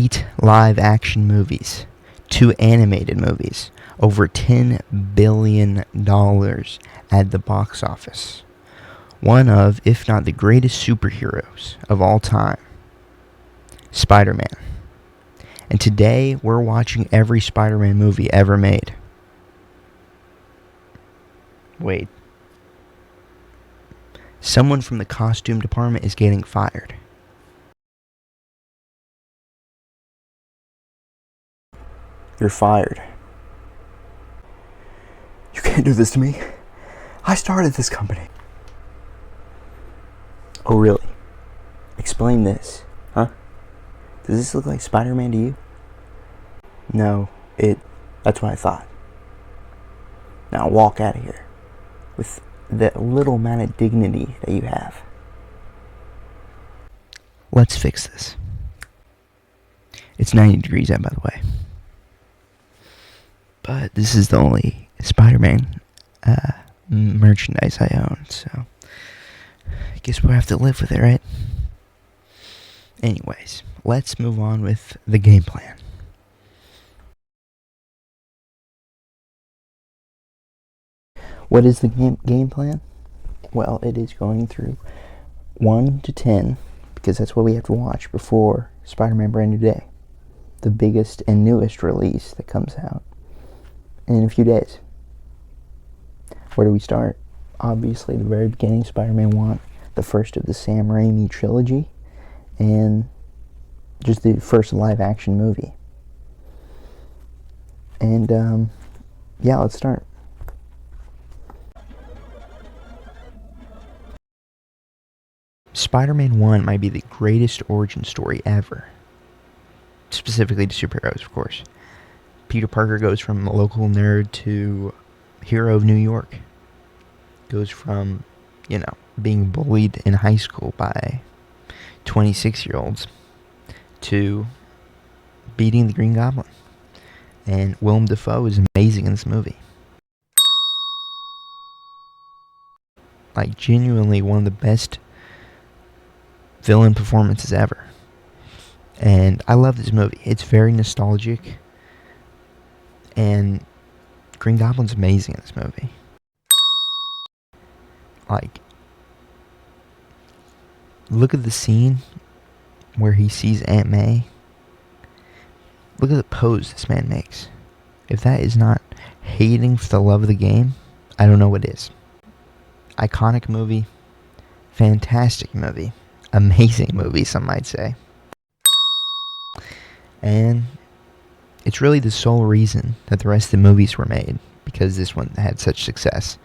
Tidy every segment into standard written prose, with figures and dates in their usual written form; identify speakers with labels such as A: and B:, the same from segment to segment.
A: 8 live action movies, 2 animated movies, over $10 billion at the box office. One of, if not the greatest superheroes of all time, Spider-Man. And today, we're watching every Spider-Man movie ever made. Wait. Someone from the costume department is getting fired. You're fired. You can't do this to me. I started this company. Oh, really? Explain this, huh? Does this look like Spider-Man to you? No, that's what I thought. Now walk out of here with that little amount of dignity that you have. Let's fix this. It's 90 degrees out, by the way. But this is the only Spider-Man merchandise I own, so I guess we'll have to live with it, right? Anyways, let's move on with the game plan. What is the game plan? Well, it is going through 1 to 10, because that's what we have to watch before Spider-Man Brand New Day, the biggest and newest release that comes out in a few days. Where do we start? Obviously, the very beginning, Spider-Man 1, the first of the Sam Raimi trilogy, and just the first live-action movie. And, yeah, let's start. Spider-Man 1 might be the greatest origin story ever. Specifically to superheroes, of course. Peter Parker goes from a local nerd to hero of New York. Goes from, being bullied in high school by 26-year-olds to beating the Green Goblin. And Willem Dafoe is amazing in this movie. Like, genuinely one of the best villain performances ever. And I love this movie. It's very nostalgic. And Green Goblin's amazing in this movie. Like, look at the scene where he sees Aunt May. Look at the pose this man makes. If that is not hating for the love of the game, I don't know what is. Iconic movie. Fantastic movie. Amazing movie, some might say. And it's really the sole reason that the rest of the movies were made, because this one had such success.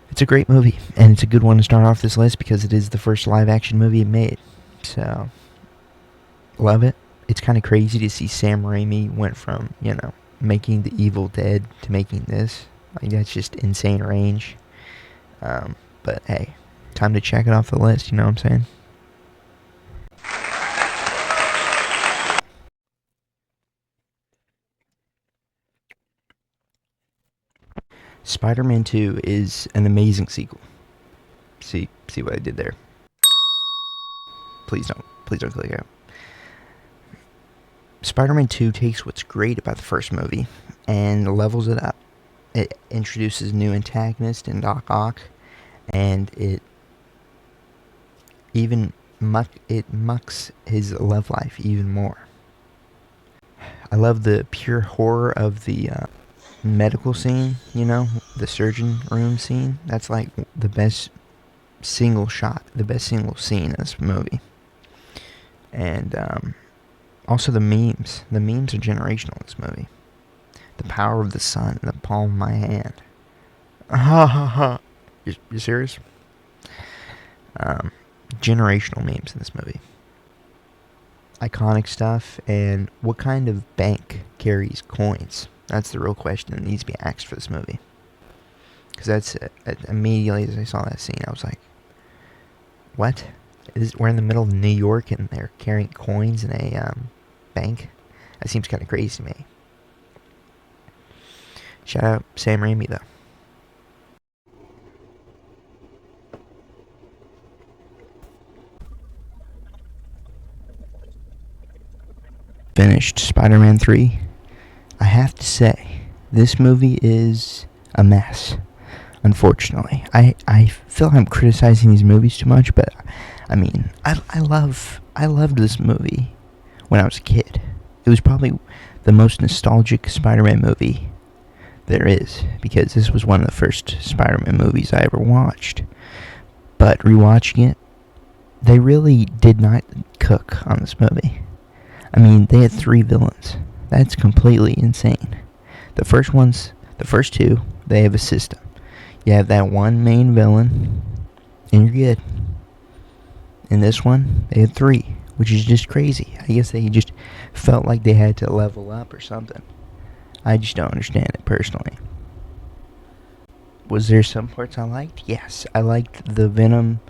A: It's a great movie, and it's a good one to start off this list because it is the first live-action movie it made. So, love it. It's kind of crazy to see Sam Raimi went from, making The Evil Dead to making this. Like, that's just insane range. But hey, time to check it off the list, you know what I'm saying? Spider-Man 2 is an amazing sequel. See what I did there? Please don't click out. Spider-Man 2 takes what's great about the first movie and levels it up. It introduces new antagonist in Doc Ock, and it mucks his love life even more. I love the pure horror of the medical scene, the surgeon room scene. That's like the best single shot, the best single scene in this movie. And also the memes. The memes are generational in this movie. The power of the sun in the palm of my hand. Ha ha ha. You serious? Generational memes in this movie. Iconic stuff, and what kind of bank carries coins? That's the real question that needs to be asked for this movie. Because that's immediately as I saw that scene, I was like, what? We're in the middle of New York and they're carrying coins in a bank? That seems kind of crazy to me. Shout out Sam Raimi, though. finished Spider-Man 3. I have to say, this movie is a mess. Unfortunately, I feel I'm criticizing these movies too much, but I mean, I loved this movie when I was a kid. It was probably the most nostalgic Spider-Man movie there is, because this was one of the first Spider-Man movies I ever watched. But rewatching it, they really did not cook on this movie. I mean, they had 3 villains. That's completely insane. The first 2, they have a system. You have that one main villain, and you're good. In this one, they had 3, which is just crazy. I guess they just felt like they had to level up or something. I just don't understand it personally. Was there some parts I liked? Yes, I liked the Venom,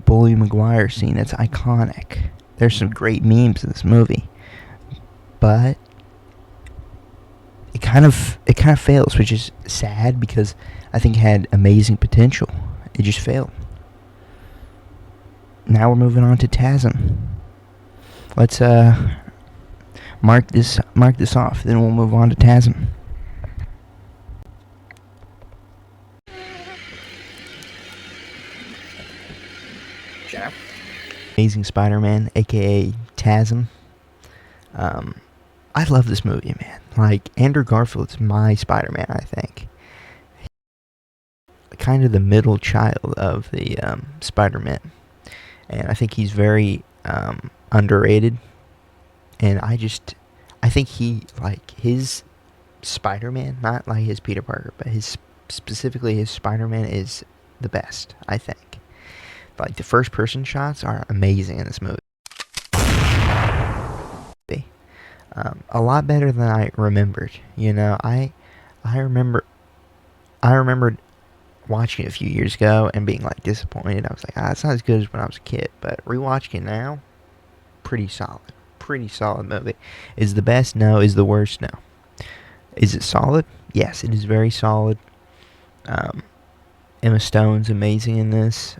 A: Bully Maguire scene. That's iconic. There's some great memes in this movie, but it kind of fails, which is sad because I think it had amazing potential. It just failed. Now we're moving on to TASM. Let's mark this off. Then we'll move on to TASM. Amazing Spider-Man, aka TASM. I love this movie, man. Like, Andrew Garfield's my Spider-Man, I think. Kind of the middle child of the Spider-Man. And I think he's very underrated. And I think he, like, his Spider-Man, not like his Peter Parker, but specifically his Spider-Man is the best, I think. Like, the first person shots are amazing in this movie. A lot better than I remembered. I remembered watching it a few years ago and being like disappointed. I was like, it's not as good as when I was a kid. But rewatching it now, pretty solid movie. Is it the best? No. Is it the worst? No. Is it solid? Yes, it is very solid. Emma Stone's amazing in this.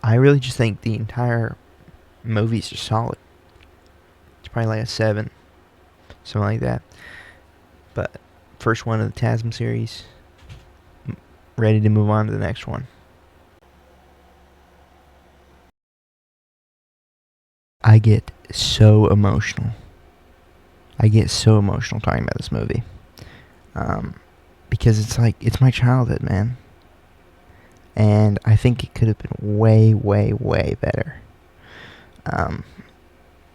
A: I really just think the entire movies are solid. It's probably like a 7, something like that. But first one of the TASM series. Ready to move on to the next one. I get so emotional. Talking about this movie. Because it's my childhood, man. And I think it could have been way, way, way better.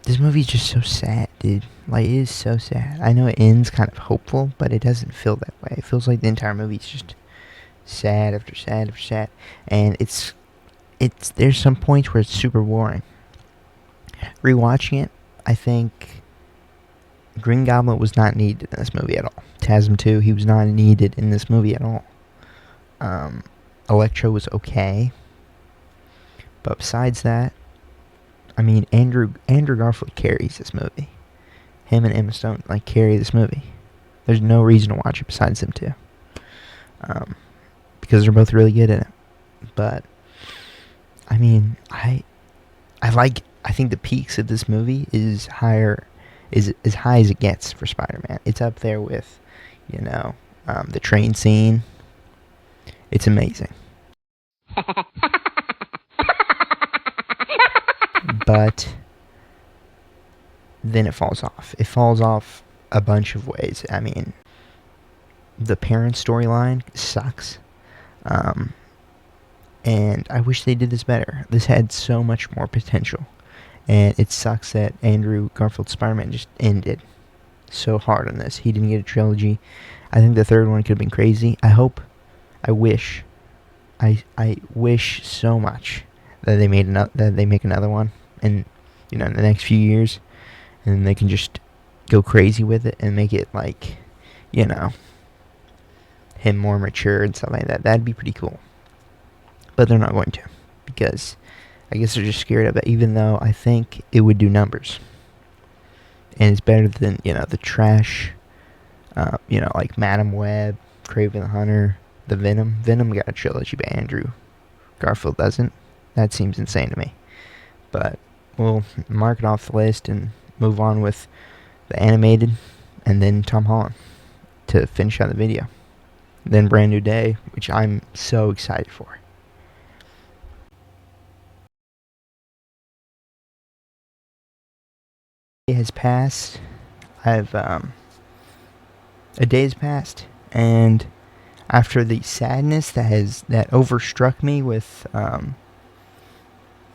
A: This movie's just so sad, dude. Like, it is so sad. I know it ends kind of hopeful, but it doesn't feel that way. It feels like the entire movie's just sad after sad after sad. And there's some points where it's super boring. Rewatching it, I think Green Goblin was not needed in this movie at all. TASM 2, he was not needed in this movie at all. Electro was okay. But besides that, I mean, Andrew Garfield carries this movie. Him and Emma Stone, carry this movie. There's no reason to watch it besides them two. Because they're both really good in it. But, I mean, I think the peaks of this movie is as high as it gets for Spider-Man. It's up there with, the train scene. It's amazing. But then it falls off. It falls off a bunch of ways. I mean, the parent storyline sucks. And I wish they did this better. This had so much more potential. And it sucks that Andrew Garfield's Spider-Man just ended so hard on this. He didn't get a trilogy. I think the third one could have been crazy. I wish so much that they make another one, and in the next few years, and they can just go crazy with it and make it him more mature and stuff like that. That'd be pretty cool. But they're not going to, because I guess they're just scared of it. Even though I think it would do numbers, and it's better than the trash, like Madam Web, Kraven the Hunter, the Venom. Venom got a trilogy, but Andrew Garfield doesn't. That seems insane to me. But we'll mark it off the list and move on with the animated and then Tom Holland to finish out the video. Then Brand New Day, which I'm so excited for. It has passed. A day has passed, and after the sadness that overstruck me with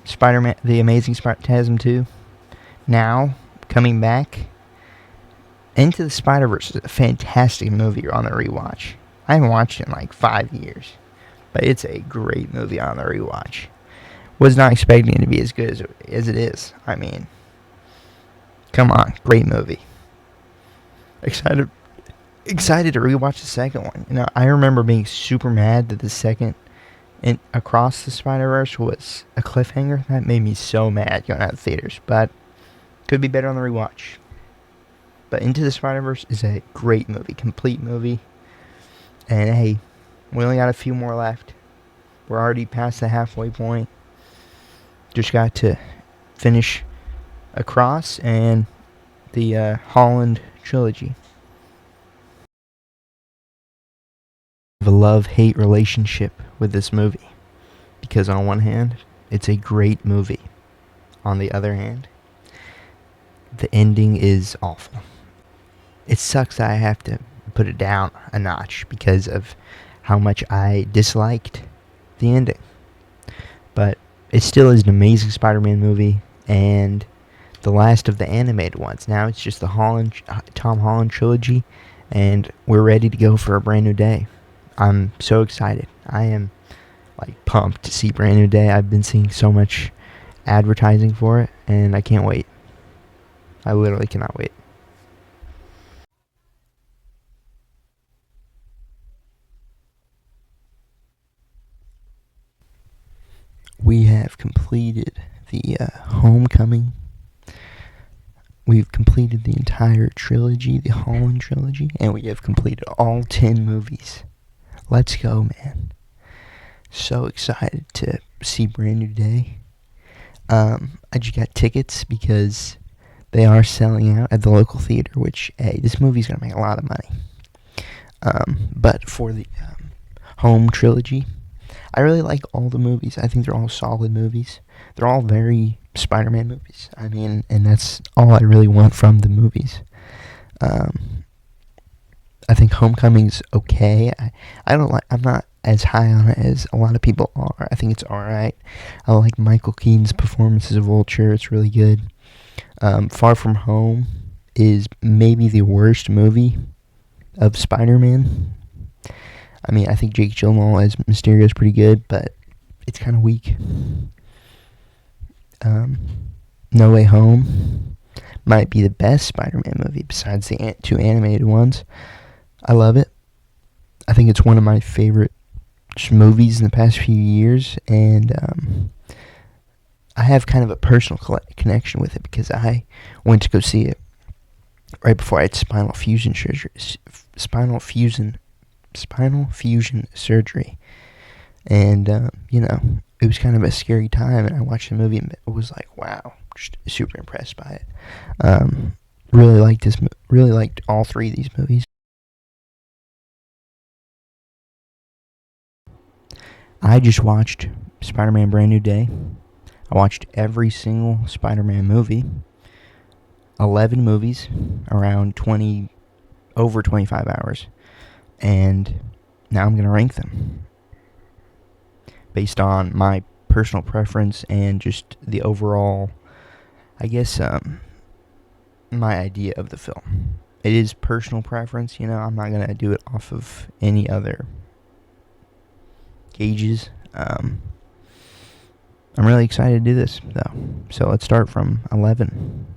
A: Spider-Man, The Amazing Spider-Man 2, now coming back, Into the Spider-Verse is a fantastic movie on the rewatch. I haven't watched it in like 5 years, but it's a great movie on the rewatch. Was not expecting it to be as good as it is. I mean, come on, great movie. Excited to rewatch the second one. You know, I remember being super mad that the second Across the Spider-Verse was a cliffhanger. That made me so mad going out of theaters, but could be better on the rewatch. But Into the Spider-Verse is a great movie, complete movie. And hey, we only got a few more left. We're already past the halfway point. Just got to finish Across and the Holland trilogy. I have a love-hate relationship with this movie. Because on one hand, it's a great movie. On the other hand, the ending is awful. It sucks that I have to put it down a notch because of how much I disliked the ending. But it still is an amazing Spider-Man movie, and the last of the animated ones. Now it's just the Tom Holland trilogy, and we're ready to go for a Brand New Day. I'm so excited. I am like pumped to see Brand New Day. I've been seeing so much advertising for it, and I can't wait. I literally cannot wait. We have completed the Homecoming. We've completed the entire trilogy, the Holland trilogy, and we have completed all 10 movies. Let's go, man. So excited to see Brand New Day. I just got tickets because they are selling out at the local theater, which, hey, this movie's going to make a lot of money. But for the Home trilogy, I really like all the movies. I think they're all solid movies. They're all very Spider-Man movies. I mean, and that's all I really want from the movies. I think Homecoming's okay. I'm not as high on it as a lot of people are. I think it's alright. I like Michael Keaton's performance as a Vulture. It's really good. Far From Home is maybe the worst movie of Spider-Man. I mean, I think Jake Gyllenhaal as Mysterio is pretty good, but it's kind of weak. No Way Home might be the best Spider-Man movie besides the two animated ones. I love it. I think it's one of my favorite movies in the past few years, and I have kind of a personal connection with it because I went to go see it right before I had spinal fusion surgery, and you know, it was kind of a scary time, and I watched the movie and it was like, wow, just super impressed by it. Really liked all three of these movies. I just watched Spider-Man Brand New Day. I watched every single Spider-Man movie. 11 movies, around over 25 hours. And now I'm going to rank them based on my personal preference and just the overall, I guess, my idea of the film. It is personal preference, you know. I'm not going to do it off of any other gauges. I'm really excited to do this, though. So let's start from 11,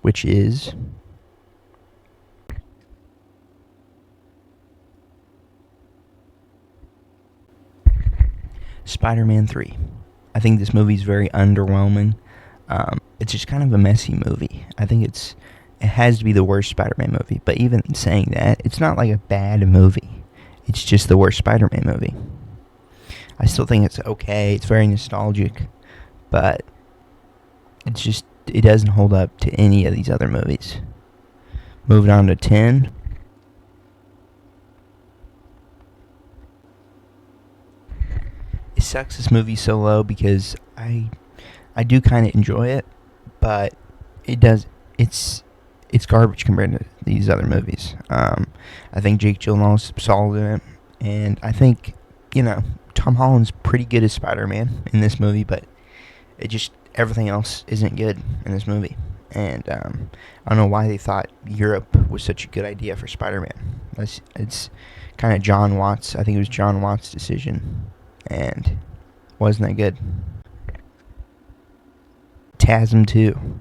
A: which is Spider-Man 3. I think this movie is very underwhelming. It's just kind of a messy movie. I think it has to be the worst Spider-Man movie. But even saying that, it's not like a bad movie. It's just the worst Spider-Man movie. I still think it's okay. It's very nostalgic, but it's just it doesn't hold up to any of these other movies. Moving on to 10. It sucks this movie's so low because I do kind of enjoy it, but it does it's garbage compared to these other movies. I think Jake Gyllenhaal's solid in it, and I think Tom Holland's pretty good as Spider-Man in this movie, but it just everything else isn't good in this movie. And I don't know why they thought Europe was such a good idea for Spider-Man. It's kind of John Watts. I think it was John Watts' decision, and wasn't that good. TASM 2.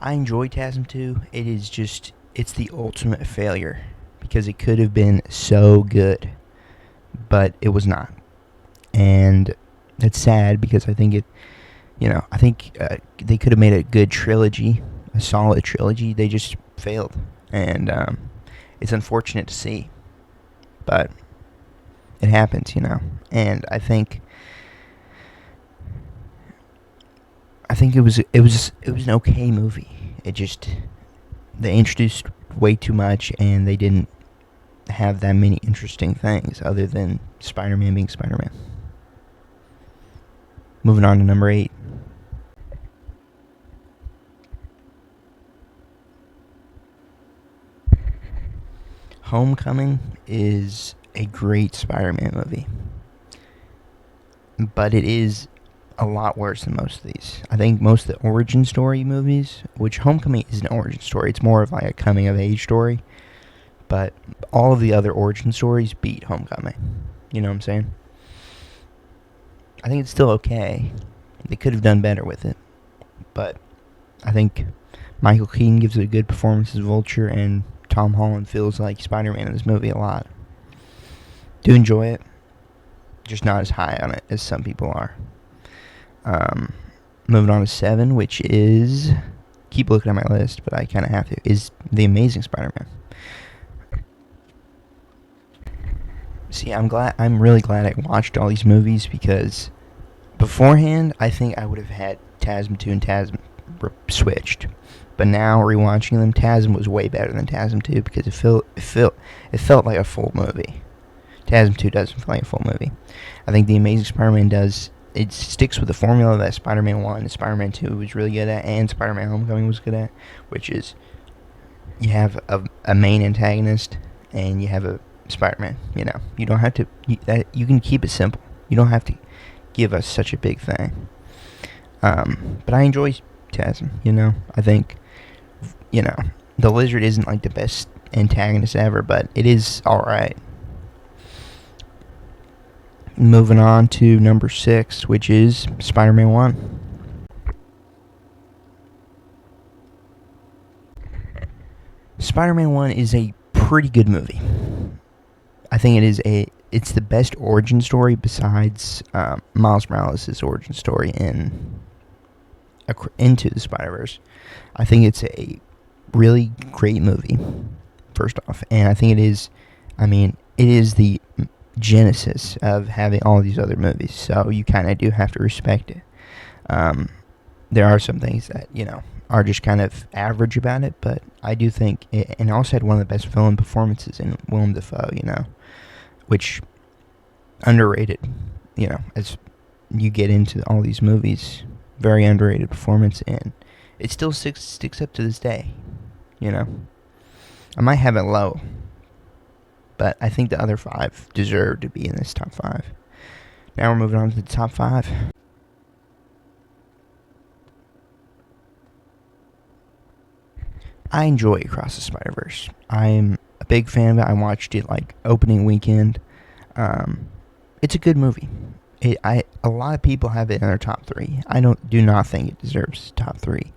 A: I enjoy TASM 2. It's the ultimate failure because it could have been so good, but it was not. And that's sad because I think they could have made a good trilogy, a solid trilogy. They just failed. And it's unfortunate to see, but it happens, And I think it was an okay movie. They introduced way too much, and they didn't have that many interesting things other than Spider-Man being Spider-Man. Moving on to number 8. Homecoming is a great Spider-Man movie, but it is a lot worse than most of these. I think most of the origin story movies, which Homecoming is an origin story, it's more of like a coming of age story, but all of the other origin stories beat Homecoming. You know what I'm saying? I think it's still okay. They could have done better with it, but I think Michael Keaton gives it a good performance as Vulture, and Tom Holland feels like Spider-Man in this movie a lot. Do enjoy it, just not as high on it as some people are. Moving on to 7, which is, keep looking at my list, but I kind of have to, is The Amazing Spider-Man. See, I'm really glad I watched all these movies because beforehand, I think I would have had TASM 2 and TASM switched. But now, rewatching them, TASM was way better than TASM 2 because it felt like a full movie. TASM 2 doesn't feel like a full movie. I think The Amazing Spider-Man does. It sticks with the formula that Spider-Man 1 and Spider-Man 2 was really good at, and Spider-Man Homecoming was good at, which is you have a main antagonist and you have a Spider-Man. You don't have to. You can keep it simple. You don't have to give us such a big thing. But I enjoy TASM. I think the Lizard isn't like the best antagonist ever, but it is all right. Moving on to number 6, which is Spider-Man 1. Spider-Man 1 is a pretty good movie. I think it's the best origin story besides Miles Morales' origin story Into the Spider-Verse. I think it's a really great movie, first off, and I think it is the genesis of having all these other movies, so you kind of do have to respect it. There are some things that, are just kind of average about it, but I do think it, and it also had one of the best villain performances in Willem Dafoe, which underrated, as you get into all these movies, very underrated performance, and it still sticks up to this day, I might have it low, but I think the other 5 deserve to be in this top 5. Now we're moving on to the top 5. I enjoy Across the Spider-Verse. I'm a big fan of it. I watched it like opening weekend. It's a good movie. A lot of people have it in their top 3. I do not think it deserves top 3.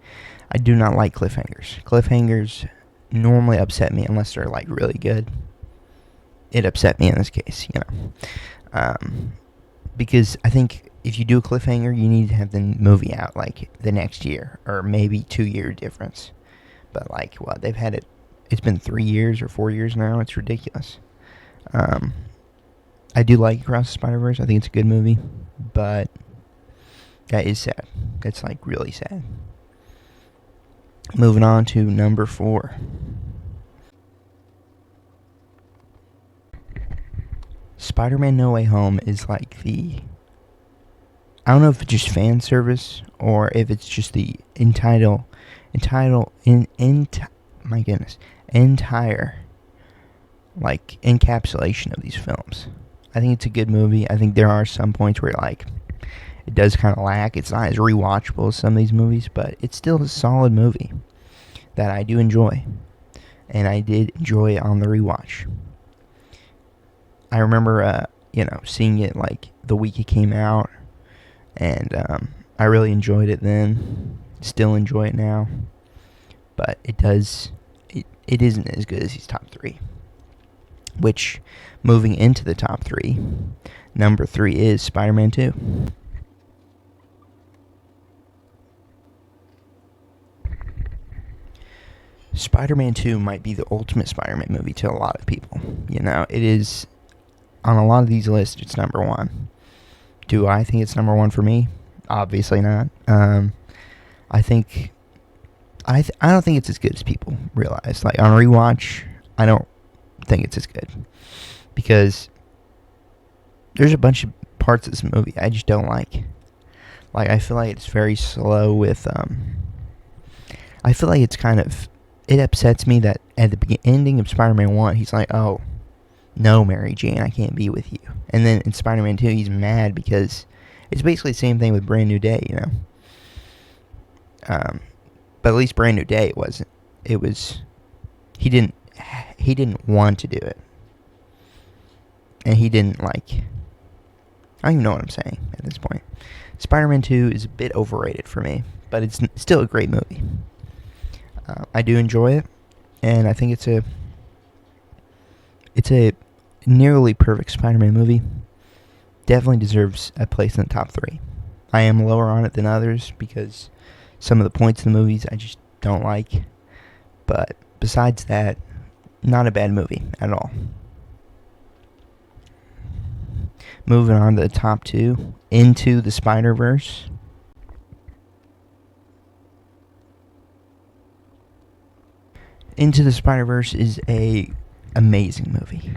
A: I do not like cliffhangers. Cliffhangers normally upset me unless they're like really good. It upset me in this case, because I think if you do a cliffhanger, you need to have the movie out like the next year or maybe 2-year difference. But like, they've had it. It's been 3 years or 4 years now. It's ridiculous. I do like Across the Spider-Verse. I think it's a good movie, but that is sad. That's like really sad. Moving on to number 4. Spider-Man No Way Home is like I don't know if it's just fan service or if it's just the my goodness, entire like encapsulation of these films. I think it's a good movie. I think there are some points where like it does kind of lack. It's not as rewatchable as some of these movies, but it's still a solid movie that I do enjoy, and I did enjoy it on the rewatch. I remember, seeing it like the week it came out, and I really enjoyed it then. Still enjoy it now, but it isn't as good as these top 3. Which, moving into the top 3, number 3 is Spider-Man 2. Spider-Man 2 might be the ultimate Spider-Man movie to a lot of people. It is, on a lot of these lists, it's number 1. Do I think it's number 1 for me? Obviously not. I think, I don't think it's as good as people realize. Like, on rewatch, I don't think it's as good. Because there's a bunch of parts of this movie I just don't like. Like, I feel like it's very slow with, I feel like it's kind of, it upsets me that at the ending of Spider-Man 1, he's like, oh, no, Mary Jane, I can't be with you. And then in Spider-Man 2, he's mad because it's basically the same thing with Brand New Day, But at least Brand New Day, it wasn't. It was, he didn't want to do it. And he didn't like, I don't even know what I'm saying at this point. Spider-Man 2 is a bit overrated for me, but it's still a great movie. I do enjoy it, and I think it's a nearly perfect Spider-Man movie. Definitely deserves a place in the top 3. I am lower on it than others because some of the points in the movies I just don't like. But besides that, not a bad movie at all. Moving on to the top 2, Into the Spider-Verse. Into the Spider-Verse is a amazing movie.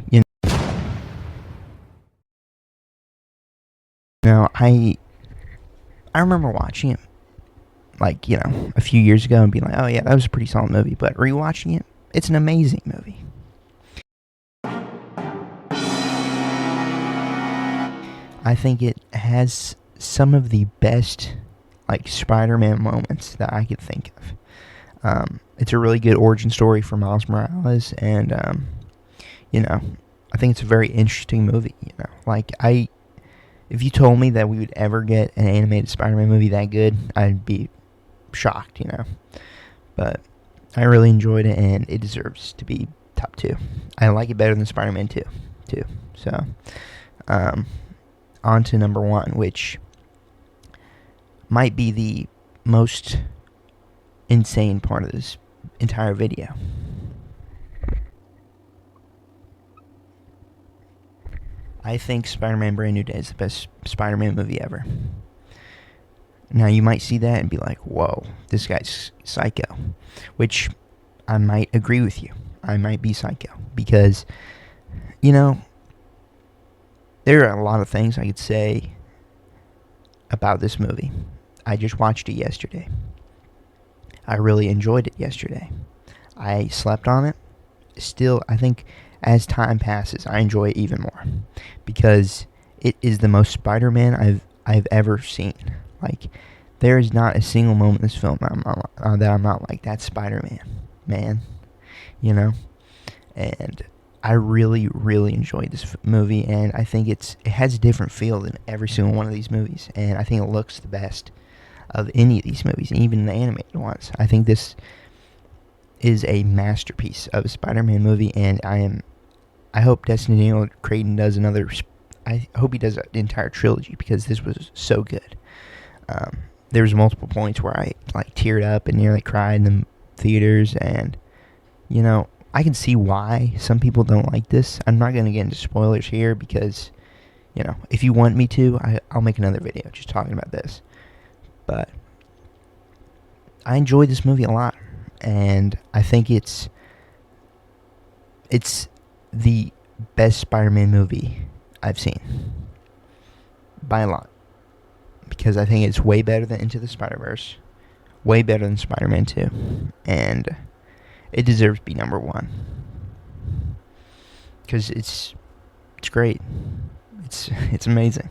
A: I remember watching it like, a few years ago and being like, oh yeah, that was a pretty solid movie. But rewatching it, it's an amazing movie. I think it has some of the best like Spider-Man moments that I could think of. It's a really good origin story for Miles Morales, and I think it's a very interesting movie. Like if you told me that we would ever get an animated Spider-Man movie that good, I'd be shocked. But I really enjoyed it, and it deserves to be top 2. I like it better than Spider-Man 2, too. So, on to number 1, which might be the most insane part of this entire video. I think Spider-Man Brand New Day is the best Spider-Man movie ever. Now, you might see that and be like, whoa, this guy's psycho. Which, I might agree with you. I might be psycho. Because, there are a lot of things I could say about this movie. I just watched it yesterday. I really enjoyed it yesterday. I slept on it. Still, I think as time passes, I enjoy it even more. Because it is the most Spider-Man I've ever seen. Like, there is not a single moment in this film that I'm not like, that's Spider-Man, man. And I really, really enjoyed this movie, and I think it has a different feel than every single one of these movies, and I think it looks the best of any of these movies, even the animated ones. I think this is a masterpiece of a Spider-Man movie, and I hope Destin Daniel Cretton does another. I hope he does an entire trilogy because this was so good. There was multiple points where I like teared up and nearly cried in the theaters, and I can see why some people don't like this. I'm not going to get into spoilers here because If you want me to, I'll make another video just talking about this. But I enjoyed this movie a lot, and I think it's the best Spider-Man movie I've seen by a lot, because I think it's way better than Into the Spider-Verse, way better than Spider-Man 2, and it deserves to be number one because it's great. It's amazing.